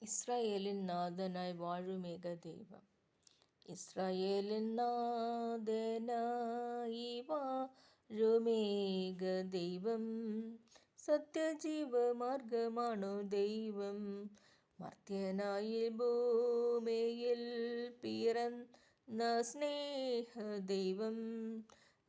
ഇസ്രായേലിൻ നാഥനായി വാഴുമേക ദൈവം. ഇസ്രായേലിൻ നാഥനായി വാഴുമേക ദൈവം. സത്യജീവമാർഗമാണു ദൈവം. മർത്യനായി ഭൂമിയിൽ പിറന്ന സ്നേഹ ദൈവം.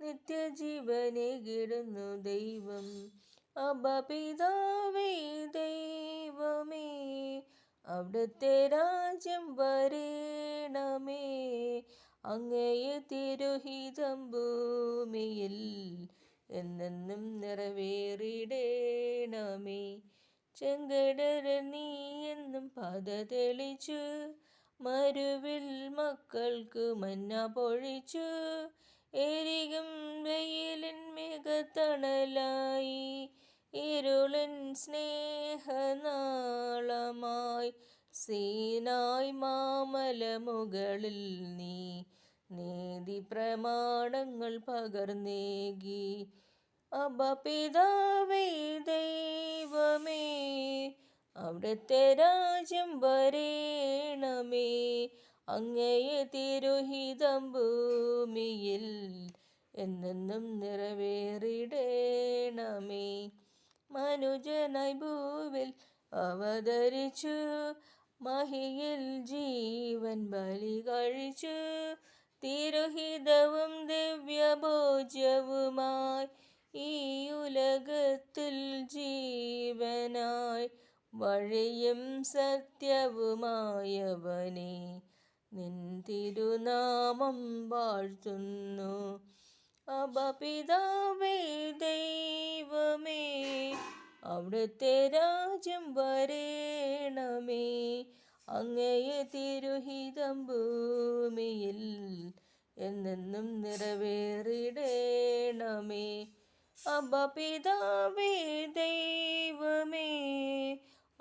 നിത്യജീവനേകിടുന്നു ദൈവം. അബ്ബാ പിതാവേ ദൈവമേ, അവിടുത്തെ രാജ്യം വരേണമേ. അങ്ങയെ തിരുഹിതം ഭൂമിയിൽ എന്നെന്നും നിറവേറിടേണമേ. ചെങ്കടലിൽ നീ എന്നും പാത തെളിച്ചു, മരുവിൽ മക്കൾക്ക് മന്ന പൊഴിച്ചു. എരികും വെയിലിൻ മേഘത്തണലായി, ഇരുളിൻ സ്നേഹനാളമായി. സീനായ് മാമലമുകളിൽ നീ നീതി പ്രമാണങ്ങൾ പകർന്നേകി. അബ്ബാ പിതാവേ ദൈവമേ, അവിടുത്തെ രാജ്യം വരേണമേ. അങ്ങയെ തിരുഹിതം ഭൂമിയിൽ എന്നെന്നും നിറവേറിടേണമേ. മനുജനായി ഭൂവിൽ അവതരിച്ചു, മഹിയിൽ ജീവൻ ബലി കഴിച്ചു. തിരുഹിതവും ദിവ്യഭോജ്യവുമായി ഈ ഉലകത്തിൽ ജീവനായി വഴിയും സത്യവുമായവനെ, നിൻ തിരുനാമം വാഴ്ത്തുന്നു. അബ്ബാ പിതാവേ ദൈവമേ, അവിടുത്തെ രാജ്യം വരേണമേ. അങ്ങയെ തിരുഹിതം ഭൂമിയിൽ എന്നെന്നും നിറവേറിടേണമേ. അബ്ബാ പിതാവേ ദൈവമേ,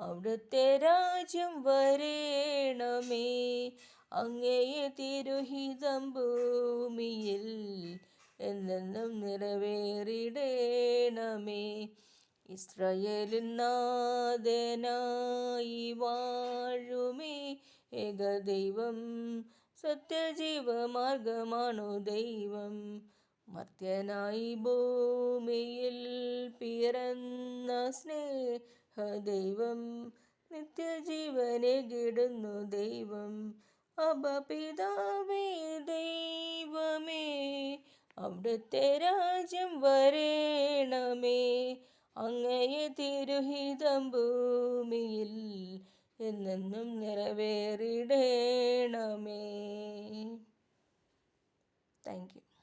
അവിടുത്തെ രാജ്യം വരേണമേ. അങ്ങയെ തിരുഹിതം ഭൂമിയിൽ എന്നെന്നും നിറവേറിടേണമേ. ഇസ്രായേലിൻ നാഥനായി വാഴുമേക ദൈവം. സത്യജീവമാർഗമാണു ദൈവം. മർത്യനായി ഭൂമിയിൽ പിറന്ന സ്നേഹ ദൈവം. നിത്യജീവനേകിടുന്നു ദൈവം. അബ്ബാ പിതാവേ ദൈവമേ, അവിടുത്തെ രാജ്യം വരേണമേ. അങ്ങയെ തിരുഹിതം ഭൂമിയിൽ എന്നെന്നും നിറവേറിടേണമേ. Thank you.